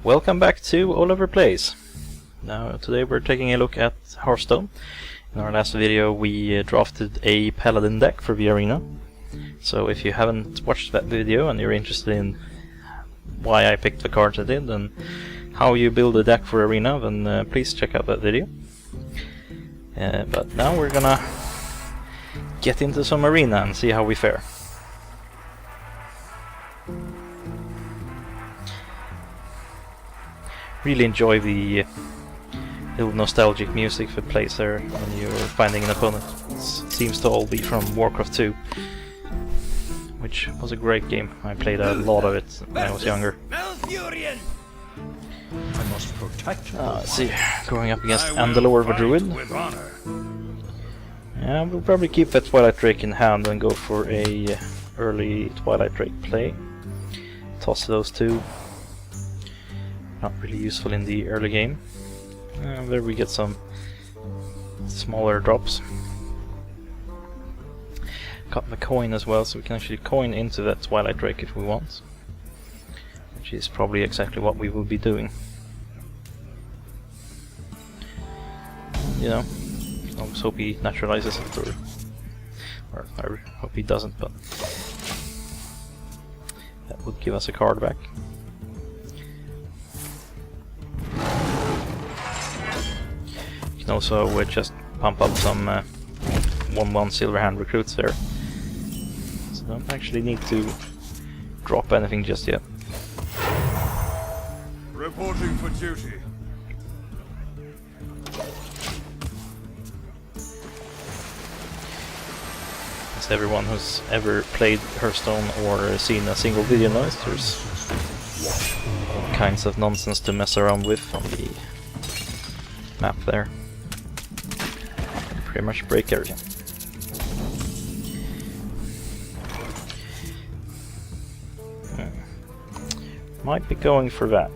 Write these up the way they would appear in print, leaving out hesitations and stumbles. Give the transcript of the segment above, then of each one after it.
Welcome back to OlafurPlays. Now today we're taking a look at Hearthstone. In our last video we drafted a Paladin deck for the arena. So if you haven't watched that video and you're interested in why I picked the cards I did and how you build a deck for arena, then please check out that video. But now we're gonna get into some arena and see how we fare. Really enjoy the little nostalgic music that plays there when you're finding an opponent. It seems to all be from Warcraft 2, which was a great game. I played a lot of it when I was younger. I must protect Let's see, going up against Andalore the Druid. Yeah, we'll probably keep that Twilight Drake in hand and go for a early Twilight Drake play. Toss those two. Not really useful in the early game. There we get some smaller drops. Got the coin as well, so we can actually coin into that Twilight Drake if we want. Which is probably exactly what we will be doing. You know, I always hope he naturalizes it, or I hope he doesn't, but that would give us a card back. You can also just pump up some 1/1 Silverhand recruits there. So don't actually need to drop anything just yet. Reporting for duty. As everyone who's ever played Hearthstone or seen a single video knows, there's all kinds of nonsense to mess around with on the map there. Pretty much break everything. Might be going for that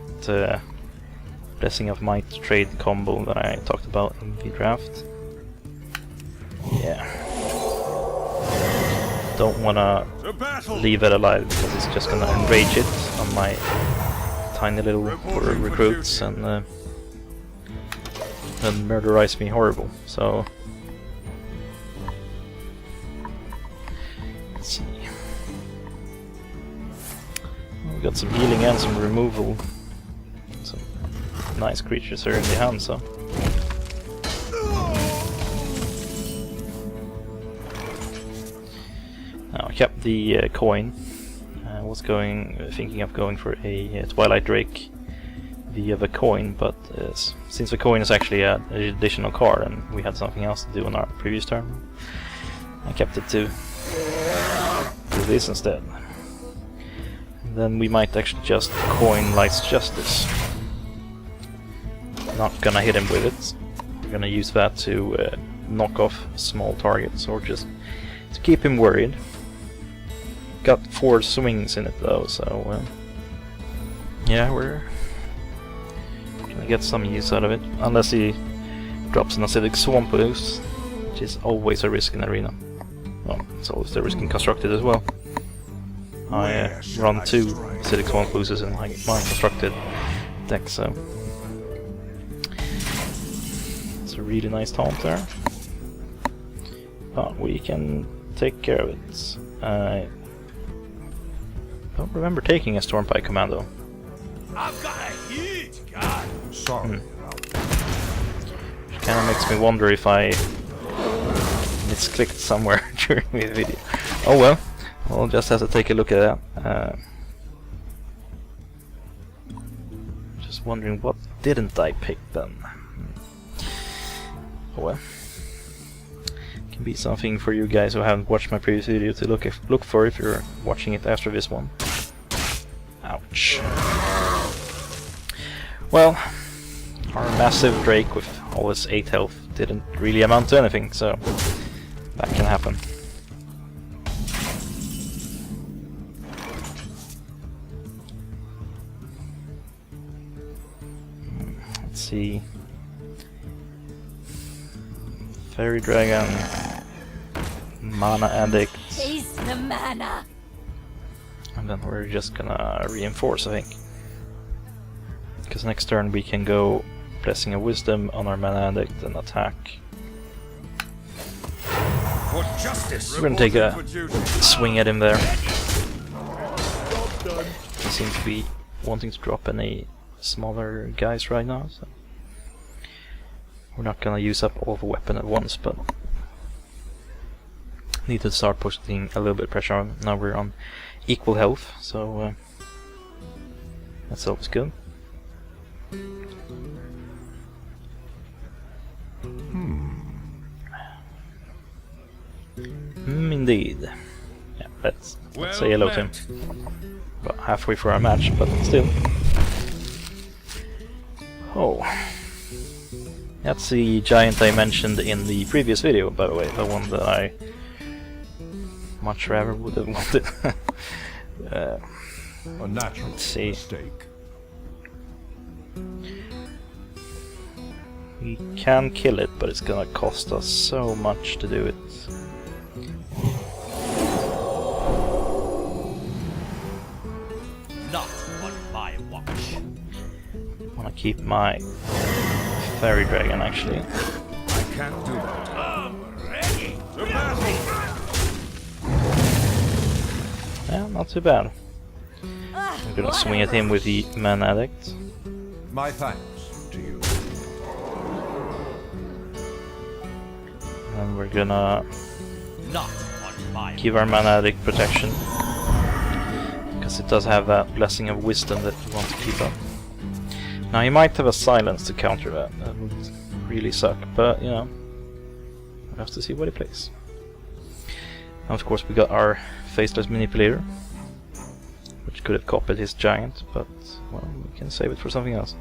Blessing of Might trade combo that I talked about in the draft. Yeah. Don't wanna leave it alive because it's just gonna enrage it on my tiny little recruits and murderize me horrible. So let's see. We got some healing and some removal. Some nice creatures here in the hand, so. Now I kept the coin. I was thinking of going for a Twilight Drake via the coin, but since the coin is actually an additional card and we had something else to do on our previous turn, I kept it to do this instead. And then we might actually just coin Light's Justice. Not gonna hit him with it. We're gonna use that to knock off small targets or just to keep him worried. Got 4 swings in it though, so yeah, we're gonna get some use out of it, unless he drops an acidic swamp loose, which is always a risk in arena. Well, it's always a risk in constructed as well. I run 2 acidic swamp looses in my constructed deck, so it's a really nice taunt there. But we can take care of it. I don't remember taking a Stormpike Commando. I've got a huge gun. Sorry. Which kind of makes me wonder if I misclicked somewhere during the video. Oh well, we'll just have to take a look at that. Just wondering what didn't I pick then. Oh well. Can be something for you guys who haven't watched my previous video to look for if you're watching it after this one. Ouch. Well, our massive Drake with all his 8 health didn't really amount to anything, so that can happen. Let's see. Fairy Dragon, Mana Addict. Taste the mana. And then we're just gonna reinforce, I think. Because next turn we can go Blessing of Wisdom on our Mana Addict and attack. For justice. We're gonna take a swing at him there. He seems to be wanting to drop any smaller guys right now, so we're not gonna use up all the weapon at once, but need to start pushing a little bit of pressure on. Now we're on equal health, so that's always good. Indeed. Yeah, let's say hello to him. About halfway through our match, but still. Oh. That's the giant I mentioned in the previous video, by the way, the one that I much rather would have wanted. A natural mistake. We can kill it, but it's gonna cost us so much to do it. Not on my watch. I wanna keep my fairy dragon actually. I can't do that. I'm ready. To battle. Yeah, not too bad. I'm gonna swing at him with the Mana Addict. My thanks to you. And we're gonna Not on my give our Mana Addict protection. Because it does have that Blessing of Wisdom that we want to keep up. Now he might have a silence to counter that. That would really suck, but you know, we'll have to see what he plays. And of course we got our Faceless Manipulator, which could have copied his giant, but well, we can save it for something else.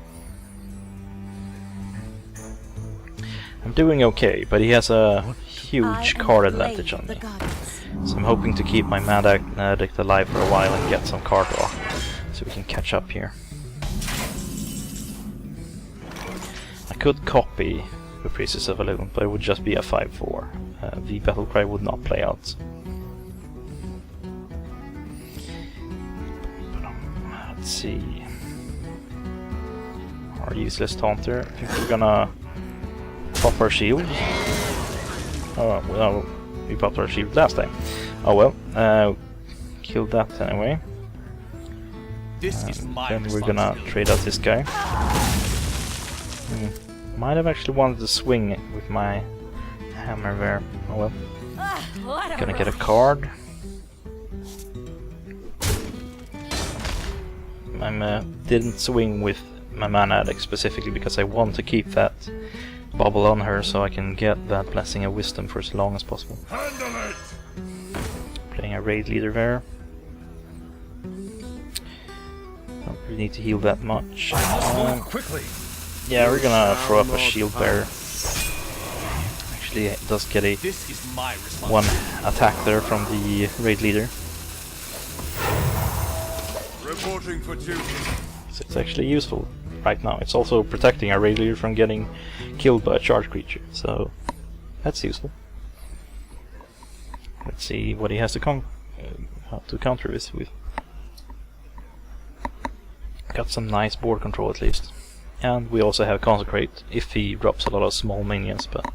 I'm doing okay, but he has a huge card advantage on me. So I'm hoping to keep my Mana Addict alive for a while and get some card draw, so we can catch up here. I could copy the Priestess of Elune, but it would just be a 5/4. The Battle Cry would not play out. Let's see. Our useless taunter. I think we're gonna pop our shield. Oh well, we popped our shield last time. Oh well, killed that anyway. This is my Then we're gonna trade out this guy. Might have actually wanted to swing with my hammer there. Oh well. Gonna get a card. I didn't swing with my Mana Addict specifically because I want to keep that bubble on her so I can get that Blessing of Wisdom for as long as possible. Handle it. Playing a raid leader there. Don't really need to heal that much. Move quickly. Yeah, we're gonna throw up a shield there. Actually, it does get a This is my one responsibility. attack there from the raid leader. Reporting for duty. So it's actually useful right now. It's also protecting our raid leader from getting killed by a charge creature, so that's useful. Let's see what he has to how to counter this with. Got some nice board control at least. And we also have Consecrate if he drops a lot of small minions, but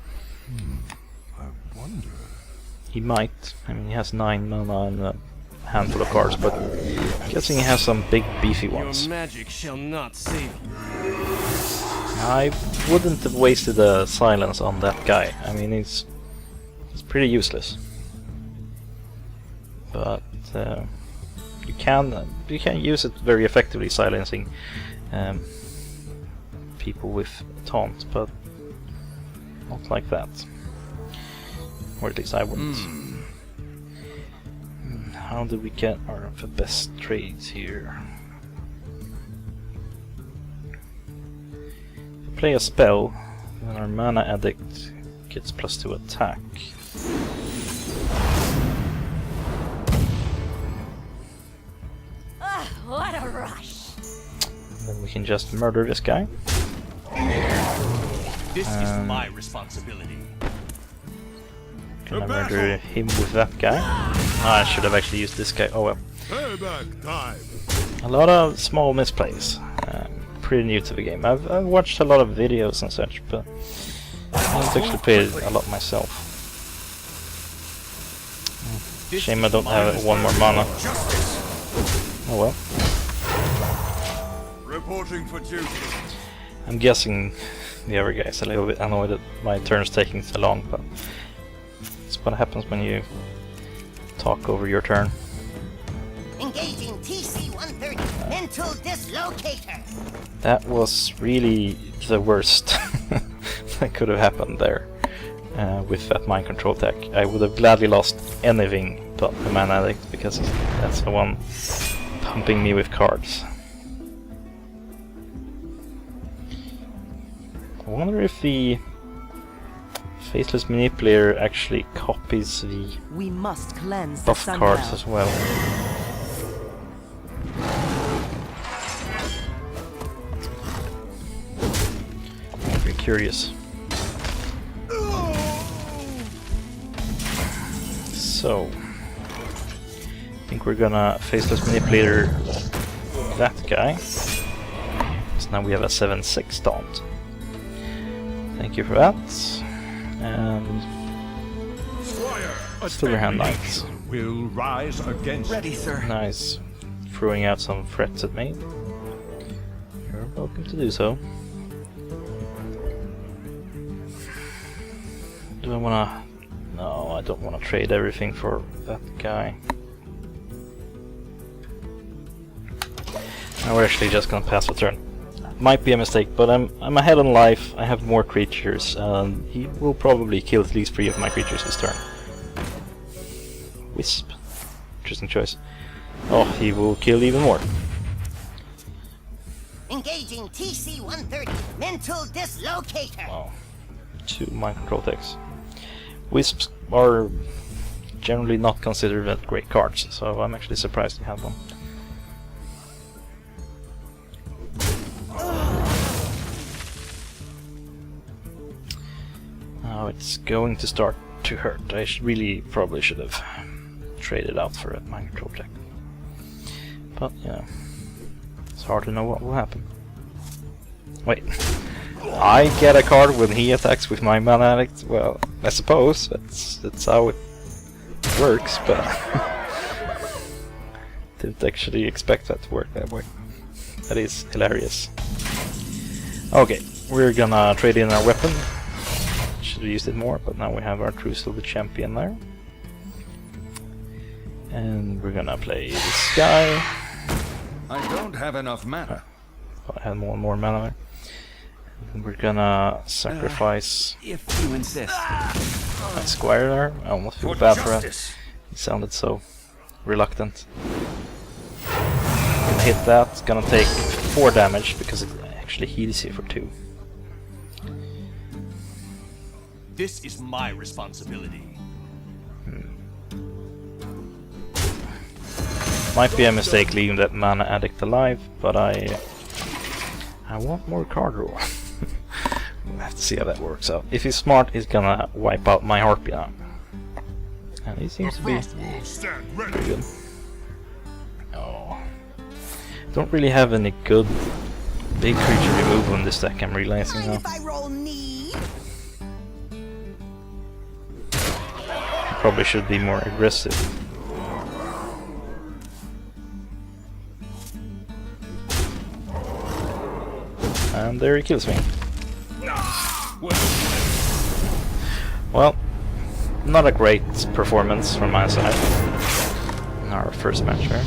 I wonder. he might. I mean, he has 9 mana and a handful of cards, but I'm guessing he has some big beefy ones. Your magic shall not save you. I wouldn't have wasted a silence on that guy. I mean, it's pretty useless. But you can use it very effectively, silencing people with taunt, but not like that. Or at least I wouldn't. How do we get the best trades here? If we play a spell, then our Mana Addict gets +2 attack. What a rush! Then we can just murder this guy. This is my responsibility. Gonna murder him with that guy. I should have actually used this guy. Oh well. Payback time. A lot of small misplays. pretty new to the game. I've watched a lot of videos and such, but I haven't actually played a lot myself. Shame I don't have one more mana. Oh well. Reporting for duty. I'm guessing the other guy's a little bit annoyed that my turn's taking so long, but it's what happens when you talk over your turn. Engaging TC-130 mental dislocator. That was really the worst that could have happened there with that mind control tech. I would have gladly lost anything but the Mana Addict, because that's the one pumping me with cards. I wonder if the Faceless Manipulator actually copies the We must cleanse buff the cards sundial. as well. I'm very curious. So, I think we're gonna Faceless Manipulator that guy. So now we have a 7/6 taunt. Thank you for that. And still hand knights. Will rise against Ready, sir. Nice. Throwing out some threats at me. You're welcome to do so. Do I wanna... No, I don't wanna trade everything for that guy. Now we're actually just gonna pass the turn. Might be a mistake, but I'm ahead on life, I have more creatures, and he will probably kill at least 3 of my creatures this turn. Wisp. Interesting choice. Oh, he will kill even more. Engaging TC-130 mental dislocator. Wow. 2 mind control decks. Wisps are generally not considered that great cards, so I'm actually surprised you have one. Now it's going to start to hurt. I probably should have traded out for a mind control deck. But, you know, it's hard to know what will happen. Wait. I get a card when he attacks with my Mana Addict? Well, I suppose that's how it works, but didn't actually expect that to work that way. That is hilarious. Okay, we're gonna trade in our weapon. Should have used it more, but now we have our Trucial the Champion there. And we're gonna play this guy. I don't have enough mana. I had one more mana there. And we're gonna sacrifice If you insist. my squire there. I almost feel bad for that. He sounded so reluctant. Gonna hit that. It's gonna take 4 damage because it actually heals you for 2. This is my responsibility. Might be a mistake leaving that Mana Addict alive, but I want more card draw. We'll have to see how that works out. If he's smart, he's gonna wipe out my Harpy now. And he seems to be pretty good. Oh. Don't really have any good big creature removal in this deck, I'm realizing now. If I roll need. Probably should be more aggressive. And there he kills me. Well, not a great performance from my side in our first match here.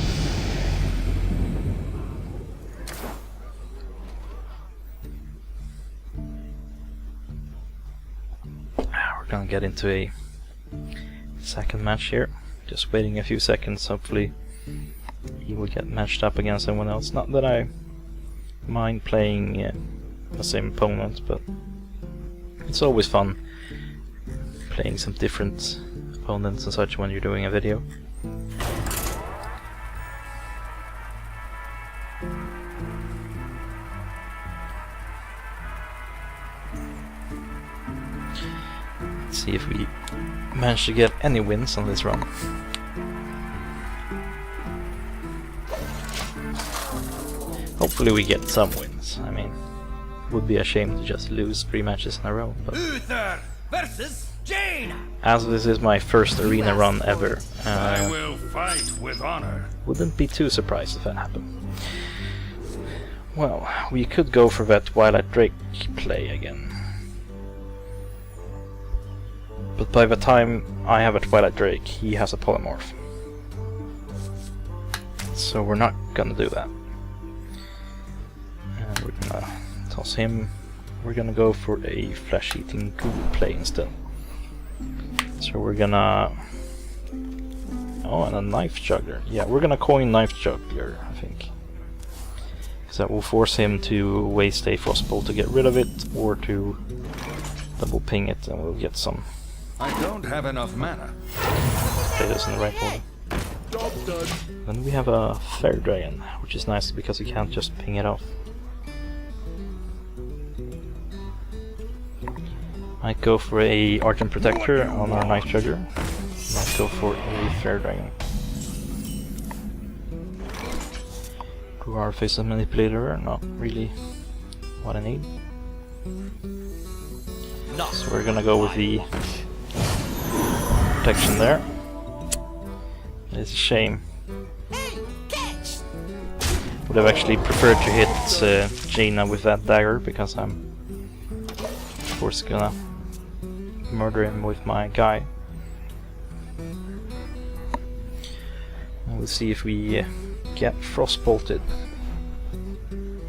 We're gonna get into a second match here. Just waiting a few seconds, hopefully he will get matched up against someone else. Not that I mind playing the same opponent, but it's always fun playing some different opponents and such when you're doing a video. Let's see if we manage to get any wins on this run. hopefully we get some wins. I mean, it would be a shame to just lose 3 matches in a row. But Uther versus Jane. as this is my first arena run ever, I will fight with honor. wouldn't be too surprised if that happened. Well, we could go for that Twilight Drake play again. But by the time I have a Twilight Drake, he has a polymorph. So we're not gonna do that. And we're gonna toss him. We're gonna go for a flesh-eating ghoul play instead. So we're gonna... Oh, and a knife juggler. Yeah, we're gonna coin knife juggler, I think. Because that will force him to waste a frostbolt to get rid of it, or to double ping it, and we'll get some. I don't have enough mana. Play this in the right order. Then we have a Fair Dragon, which is nice because you can't just ping it off. Might go for a Argent Protector on our Knife Juggler. Might go for a Fair Dragon. Do our Face of Manipulator, not really what I need. So we're gonna go with the protection there. It's a shame. Would have actually preferred to hit Jaina with that dagger, because I'm of course gonna murder him with my guy. And we'll see if we get frostbolted.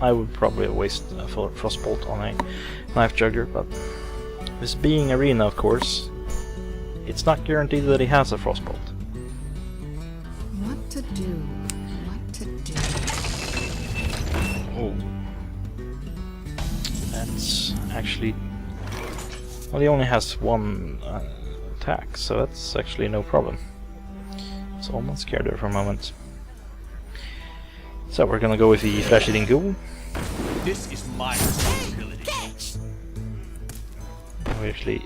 I would probably waste a frostbolt on a knife juggler, but this being arena, of course, it's not guaranteed that he has a frostbolt. What to do? What to do? Oh, that's actually... Well, he only has one attack, so that's actually no problem. I was almost scared there for a moment. So we're gonna go with the flesh-eating ghoul. This is my responsibility. We actually...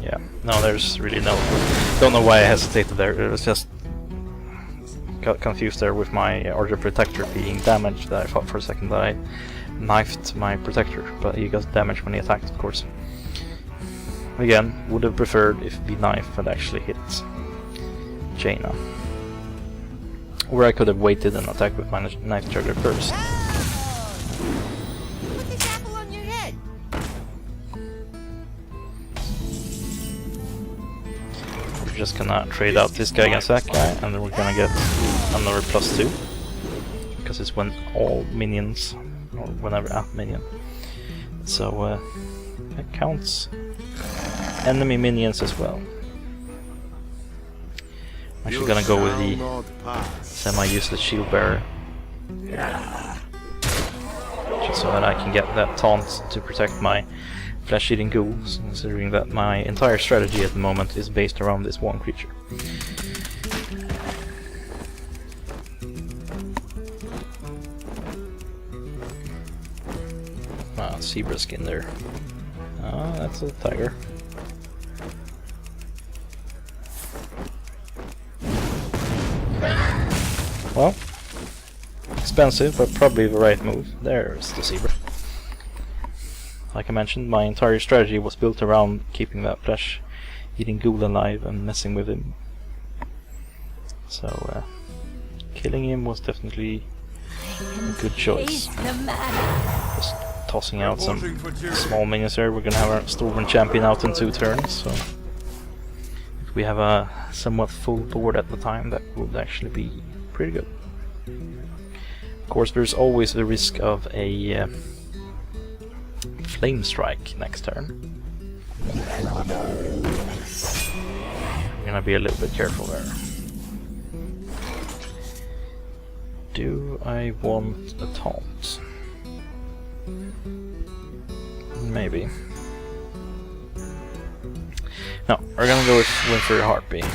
Yeah, no, there's really no... Don't know why I hesitated there. It was just... Got confused there with my Archer Protector being damaged. That I thought for a second that I knifed my Protector, but he got damaged when he attacked, of course. Again, would have preferred if the knife had actually hit Jaina. Or I could have waited and attacked with my knife juggler first. Put this apple on your head. We're just gonna trade out this guy against that guy, and then we're gonna get another +2. Because it's when all minions, or whenever a minion. So that counts enemy minions as well. I'm actually gonna go with the semi-useless shield bearer. Just so that I can get that taunt to protect my flesh-eating ghouls, considering that my entire strategy at the moment is based around this one creature. Ah, zebra skin there. Ah, that's a tiger. Well, expensive, but probably the right move. There's the zebra. Like I mentioned, my entire strategy was built around keeping that flesh-eating ghoul alive and messing with him. So, killing him was definitely a good choice. Just tossing out some small minions there. We're gonna have our Stormwind champion out in 2 turns, so if we have a somewhat full board at the time, that would actually be pretty good. Of course, there's always the risk of a flame strike next turn. I'm gonna be a little bit careful there. Do I want a taunt? Maybe. No, we're gonna go with Winter Heartbeat.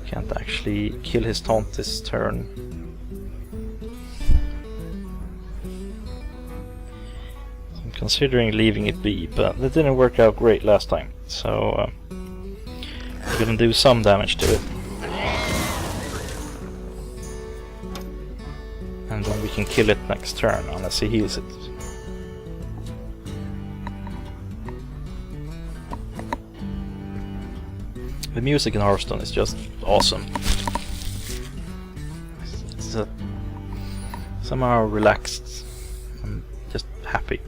Can't actually kill his taunt this turn. considering leaving it be, but it didn't work out great last time, so we're gonna do some damage to it. And then we can kill it next turn unless he heals it. The music in Hearthstone is just awesome. It's somehow relaxed. I'm just happy.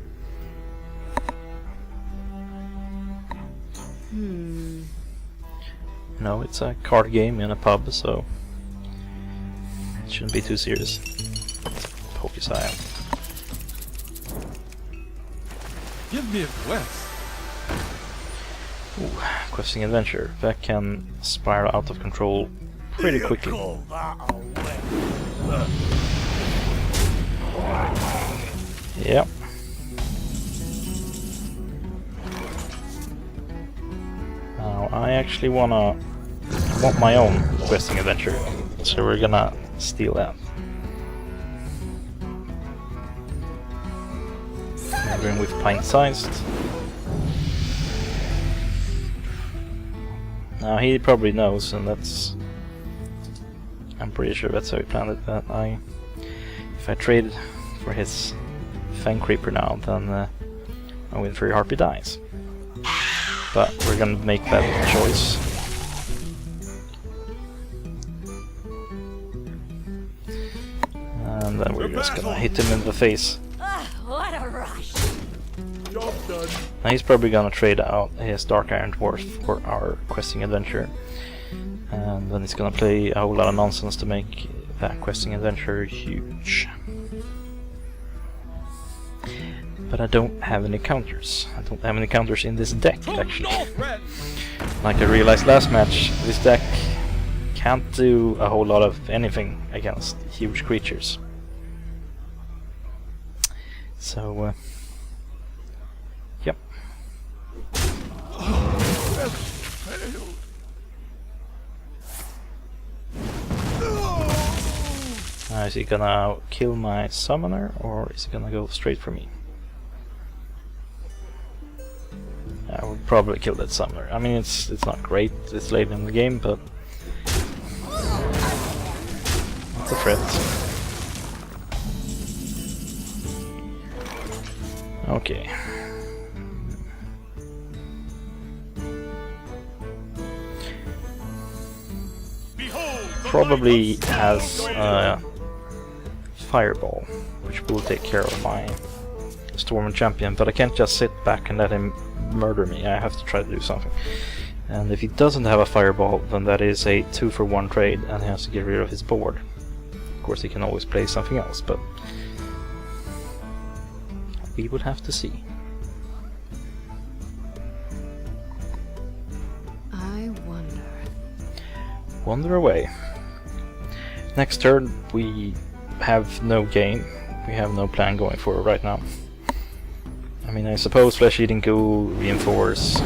No, it's a card game in a pub, so it shouldn't be too serious. Poke his eye out. Give me a quest. Ooh, questing adventure. That can spiral out of control pretty quickly. Call that a win. Yep. Now I actually want my own questing adventure, so we're gonna steal that. Now we're in with pint-sized. Now he probably knows, and I'm pretty sure that's how he planned it. That if I trade for his Fang Creeper now, then I win for Harpy dies. But we're gonna make that choice. And then we're just gonna hit him in the face. What a rush. Job done. Now he's probably gonna trade out his Dark Iron Dwarf for our questing adventure. And then he's gonna play a whole lot of nonsense to make that questing adventure huge. But I don't have any counters. I don't have any counters in this deck, actually. Like I realized last match, this deck can't do a whole lot of anything against huge creatures. So, yep. Is he gonna kill my summoner, or is he gonna go straight for me? I would probably kill that summoner. I mean, it's not great, it's late in the game, but it's a threat. Okay. Probably has Fireball, which will take care of my Storm Champion, but I can't just sit back and let him murder me. I have to try to do something. And if he doesn't have a Fireball, then that is a 2-for-1 trade, and he has to get rid of his board. Of course, he can always play something else, but we would have to see. I wonder. Wander away. Next turn, we have no game. We have no plan going forward right now. I mean, I suppose Flesh Eating Ghoul, Reinforce.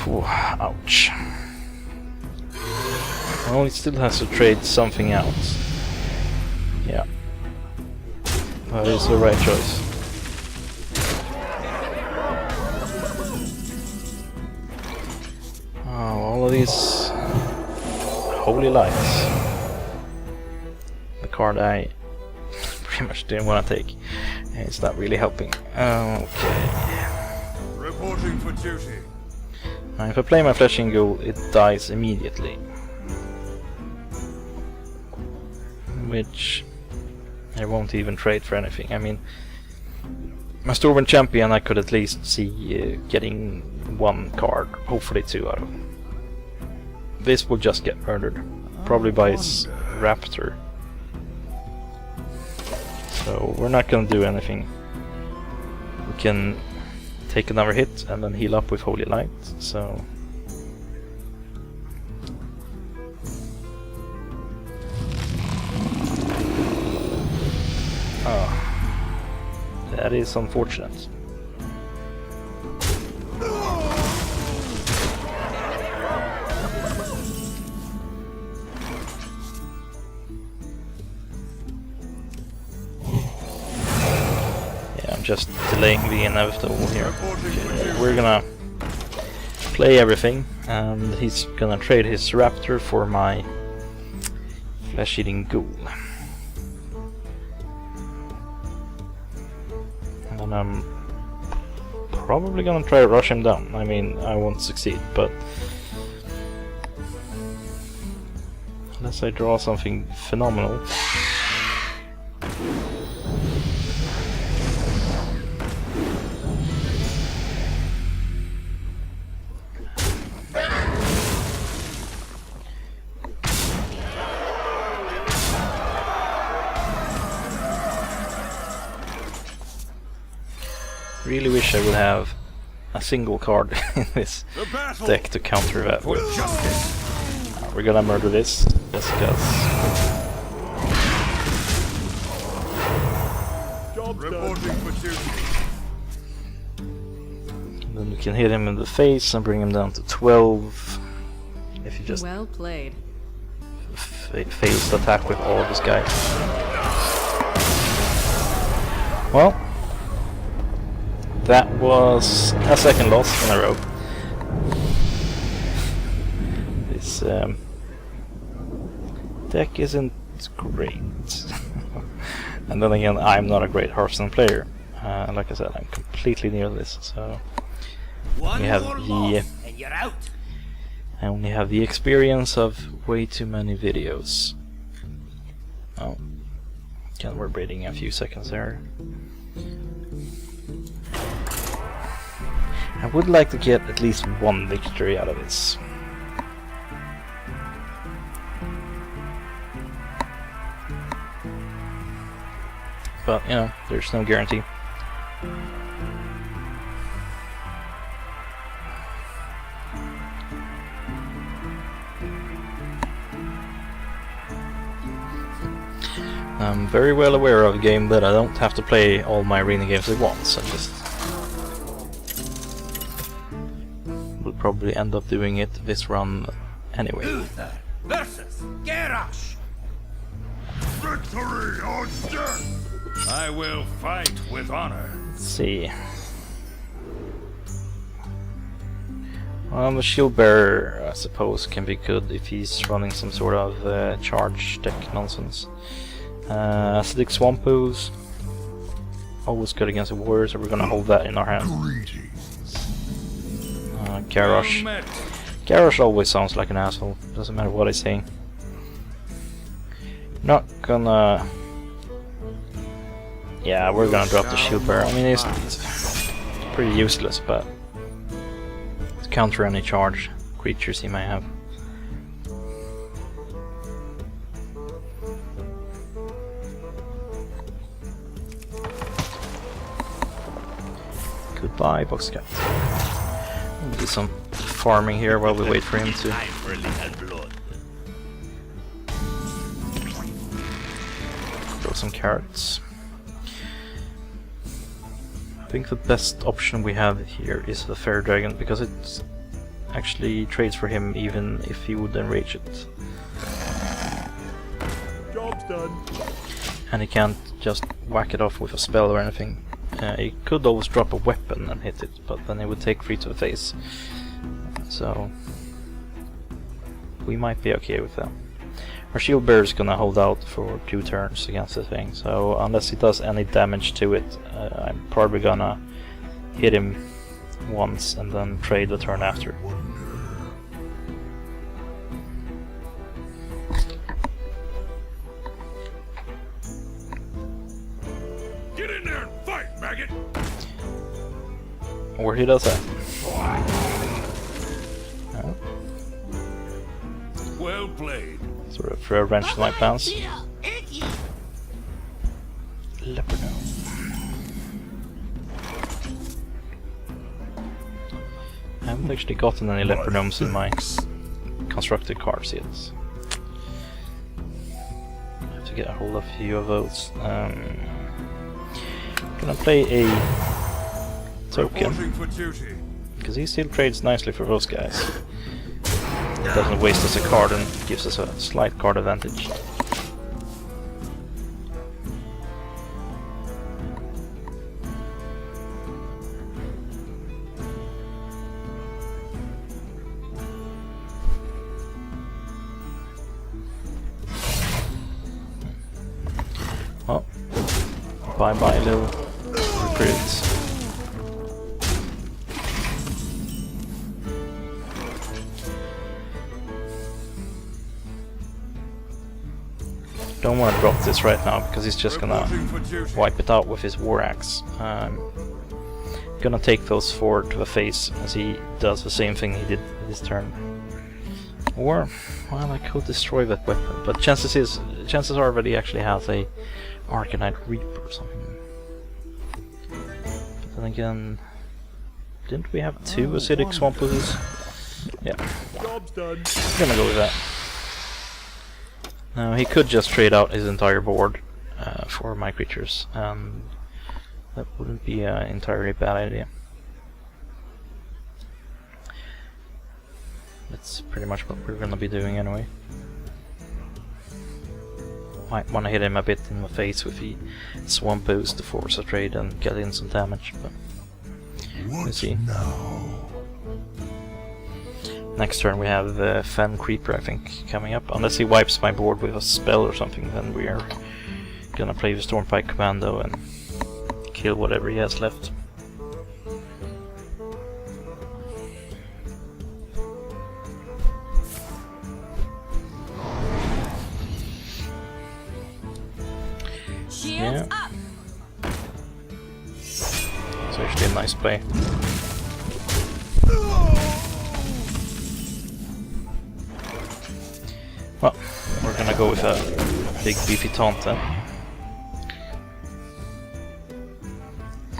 Whew, ouch. Well, he still has to trade something else. Yeah. That is the right choice. Oh, all of these Holy Lights. The card I pretty much didn't want to take. It's not really helping. Okay. Reporting for duty. Now if I play my Fleshing Ghoul, it dies immediately. Which I won't even trade for anything. I mean, my Storm Champion I could at least see getting one card, hopefully two out of. This will just get murdered. Probably by his Raptor. So we're not gonna do anything. We can take another hit and then heal up with Holy Light, so... Oh. That is unfortunate. just delaying the inevitable here. Okay, we're gonna play everything, and he's gonna trade his raptor for my flesh-eating ghoul. And then I'm probably gonna try to rush him down. I mean, I won't succeed, but unless I draw something phenomenal. Really wish I would have a single card in this deck to counter that with. We're gonna murder this, just because. Then we can hit him in the face and bring him down to 12. If you just Well played. fails to attack with all of his guys. Well, that was a second loss in a row. This deck isn't great. And then again, I'm not a great Hearthstone player. Like I said, I'm completely new to this, so One we have more the loss, and you're out. I only have the experience of way too many videos. Oh, okay, we're waiting a few seconds there. I would like to get at least one victory out of this. But, you know, there's no guarantee. I'm very well aware of a game that I don't have to play all my arena games at once. I just will probably end up doing it this run anyway. Luther versus Garrosh. Victory or death! I will fight with honor. Let's see. Well, the shield bearer, I suppose, can be good if he's running some sort of charge deck nonsense. Acidic Swamp Ooze, always good against the warrior, so we're gonna hold that in our hand. Garrosh. Garrosh always sounds like an asshole, doesn't matter what I say. Not gonna... Yeah, we're gonna drop the shield bearer. I mean, it's pretty useless, but to counter any charge creatures he may have. Goodbye, Boxcat. We'll do some farming here while we wait for him to... Time for a little blood. Throw some carrots. I think the best option we have here is the Fair Dragon, because it actually trades for him even if he would enrage it. Job's done. And he can't just whack it off with a spell or anything. He could always drop a weapon and hit it, but then it would take 3 to the face. So we might be okay with that. Our shield bearer is gonna hold out for 2 turns against the thing, so unless he does any damage to it, I'm probably gonna hit him once and then trade the turn after. Get in there and fight, maggot. Or he does that. Oh, Well played. sort of throw a wrench to my plans. Leopard. I haven't actually gotten any leopard gnomes in my constructed cards yet. I have to get a hold of a few of those. Gonna play a token, Reporting for duty. because he still trades nicely for those guys. Doesn't waste us a card and gives us a slight card advantage. Well, bye-bye little recruits. Don't want to drop this right now because he's just gonna Reporting for duty. wipe it out with his war axe. Gonna take those forward to the face as he does the same thing he did this turn. Or, well, I could destroy that weapon, but chances are that he actually has a Arcanite Reaper or something. But then again, didn't we have 2 acidic swamp oozes? Yeah, Job's done. I'm gonna go with that. Now he could just trade out his entire board for my creatures, and that wouldn't be an entirely bad idea. That's pretty much what we're gonna be doing anyway. Might wanna hit him a bit in the face with the swamp boost to force a trade and get in some damage, but we'll see. Next turn we have Fen Creeper, I think, coming up. Unless he wipes my board with a spell or something, then we are gonna play the Stormpike Commando and kill whatever he has left. Shields Yeah. up. It's actually a nice play. Well, we're gonna go with a big beefy taunt then.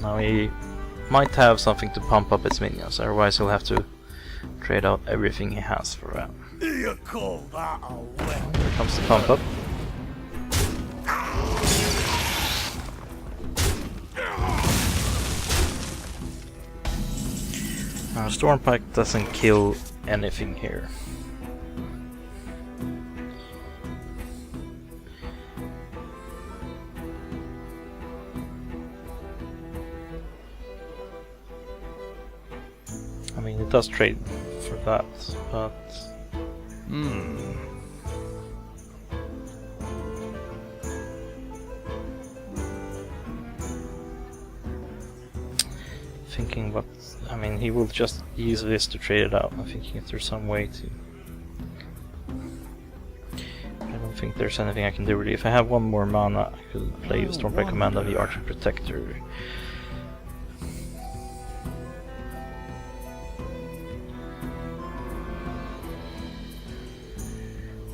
Now he might have something to pump up its minions, otherwise he'll have to trade out everything he has for that. You call that a weapon? Here comes the pump up. Now Stormpike doesn't kill anything here. I mean, it does trade for that, but thinking what, I mean, he will just use this to trade it out. I'm thinking if there's some way to. I don't think there's anything I can do really. If I have 1 more mana, I could play the Stormpike Commando and the Archer Protector.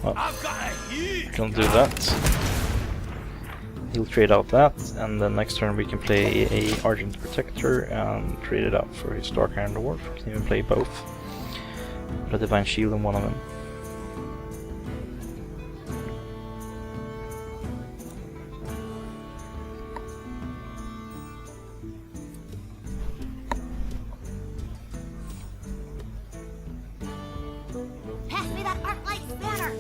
Well, I've got a huge. don't do that. He'll trade out that, and then next turn we can play a Argent Protector and trade it out for his Dark Iron Dwarf. We can even play both. Put a Divine Shield in one of them. Pass me that arc light spanner.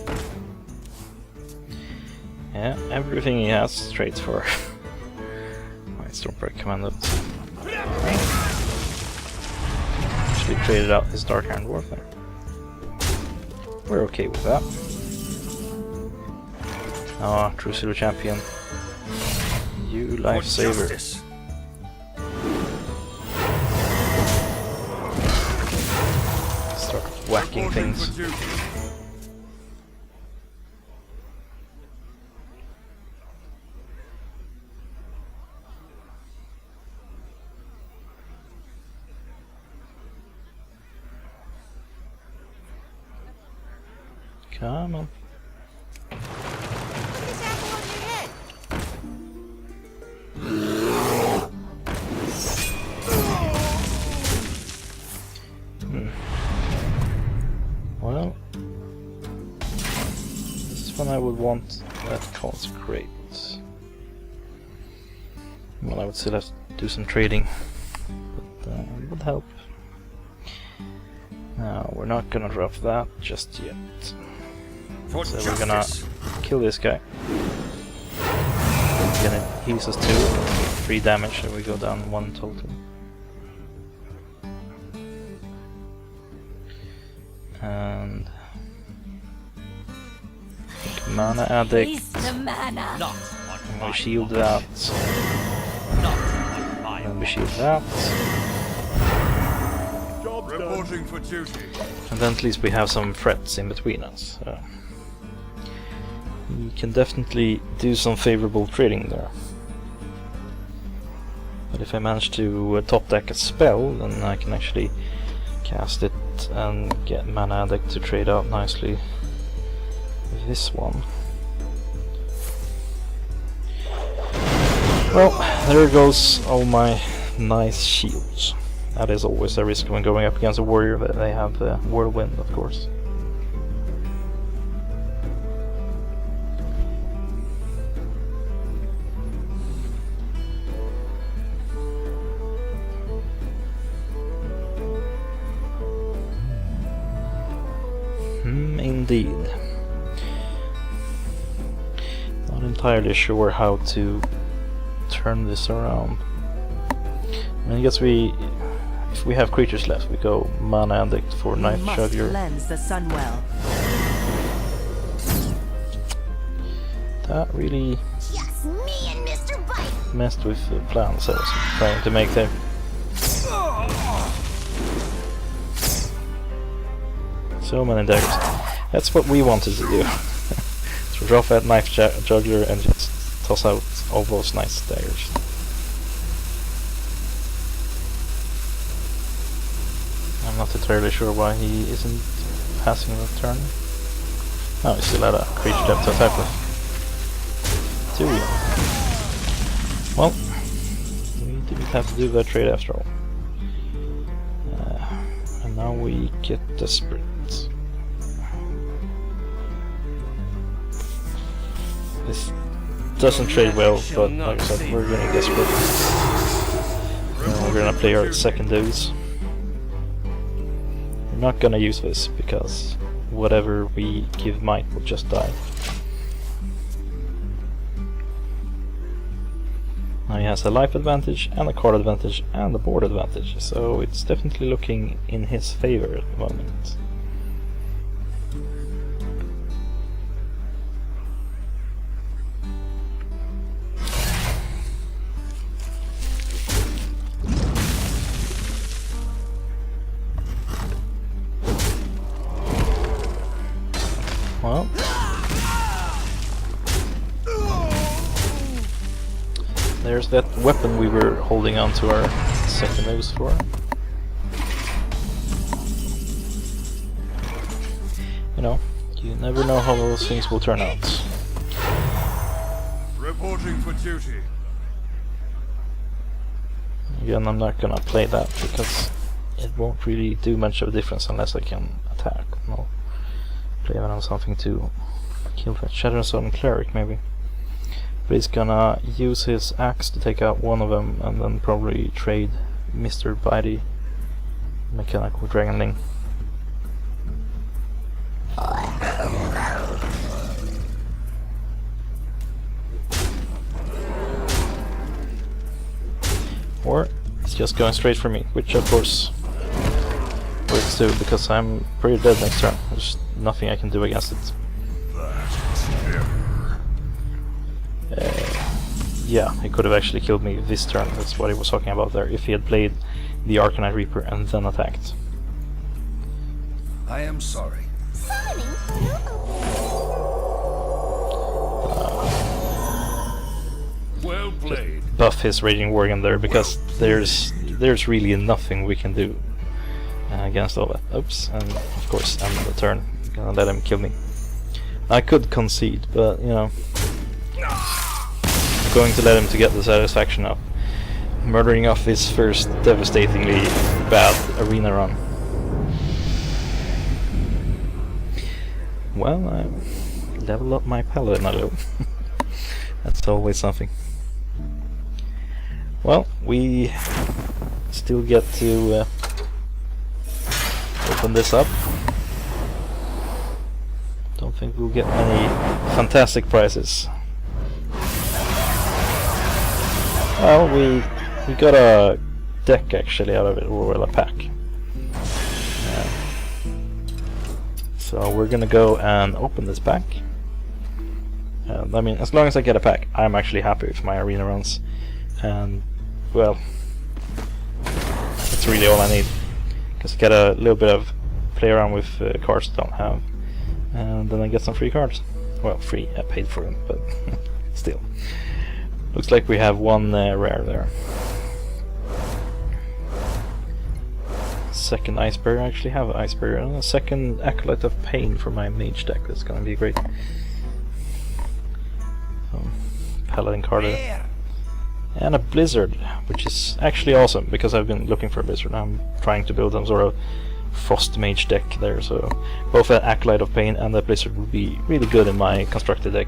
Yeah, everything he has trades for. My Stormpike Commando. Actually traded out his Dark Iron Dwarf there. We're okay with that. Ah, True Silver Champion. You lifesaver. Justice. Start whacking Reporting things. for duty. Come on. Put this apple on your head. Well, this is when I would want that consecrate. Well, I would still have to do some trading, but it would help. Now, we're not gonna drop that just yet. For So justice. we're gonna kill this guy. Again, it heals us 2, 3 damage, and we go down 1 total. And mana addict. Taste the mana. Not on we shield that. And we shield that. Reporting for duty. And then at least we have some threats in between us. So we can definitely do some favorable trading there. But if I manage to top deck a spell, then I can actually cast it and get Mana Addict to trade out nicely with this one. Well, there goes all my nice shields. That is always a risk when going up against a warrior, that they have the whirlwind, of course. Indeed. Not entirely sure how to turn this around. I mean, I guess if we have creatures left, we go Mana Addict for Knife Juggler. Cleanse the sun well. That really Just me and Mr. Bite. messed with the plans I was trying to make there. So many daggers. That's what we wanted to do. So drop that Knife Juggler and just toss out all those nice daggers. I'm not entirely sure why he isn't passing the turn. Oh, he still had a creature left to attack with. 2. Well, we didn't have to do that trade after all. And now we get desperate. This doesn't trade well, but like I said, we're getting desperate. And we're gonna play our second dose. We're not gonna use this because whatever we give might will just die. Now he has a life advantage and a card advantage and a board advantage, so it's definitely looking in his favor at the moment. Well, there's that weapon we were holding on to our second nose for. You know, you never know how those things will turn out. Reporting for duty. Again, I'm not gonna play that because it won't really do much of a difference unless I can attack. No. Play it on something to kill that Shadowstone Cleric, maybe. But he's gonna use his axe to take out one of them and then probably trade Mr. Bitey Mechanical Dragonling. Or it's just going straight for me, which of course works too, because I'm pretty dead next turn. There's nothing I can do against it. Yeah, he could have actually killed me this turn. That's what he was talking about there, if he had played the Arcanite Reaper and then attacked. I am sorry. Summoning. Well played. Buff his Raging Worgen there, because there's really nothing we can do against all that. Oops, and of course I'm on the turn. I'm gonna let him kill me. I could concede, but you know, I'm going to let him to get the satisfaction of murdering off his first devastatingly bad arena run. Well, I level up my Paladin a little. That's always something. Well, we still get to open this up. Don't think we'll get many fantastic prizes. Well, we got a deck actually out of it, or well, a pack. So we're gonna go and open this pack. I mean, as long as I get a pack, I'm actually happy with my arena runs. And, well, that's really all I need. Because I get a little bit of play around with cards I don't have. And then I get some free cards. Well, free, I paid for them, but still. Looks like we have one rare there. Second Ice Barrier, I actually have an Ice Barrier, and a second Acolyte of Pain for my mage deck. That's gonna be great. So, Paladin card there. And a Blizzard, which is actually awesome because I've been looking for a Blizzard. I'm trying to build some sort of Frost mage deck there, so both an Acolyte of Pain and a Blizzard would be really good in my constructed deck.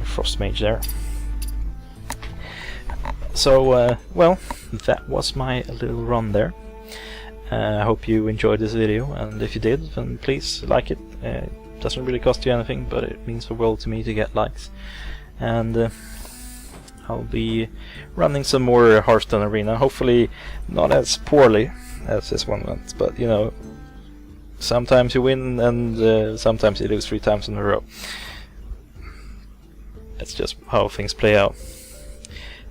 Frost mage there. So, well, that was my little run there. I hope you enjoyed this video, and if you did, then please like it. It doesn't really cost you anything, but it means the world to me to get likes. And I'll be running some more Hearthstone Arena, hopefully not as poorly as this one went, but you know, sometimes you win and sometimes you lose 3 times in a row. That's just how things play out.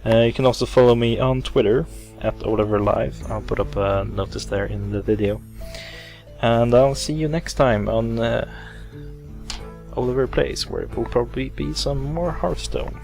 You can also follow me on Twitter at OlafurLive. I'll put up a notice there in the video. And I'll see you next time on OlafurPlays, where it will probably be some more Hearthstone.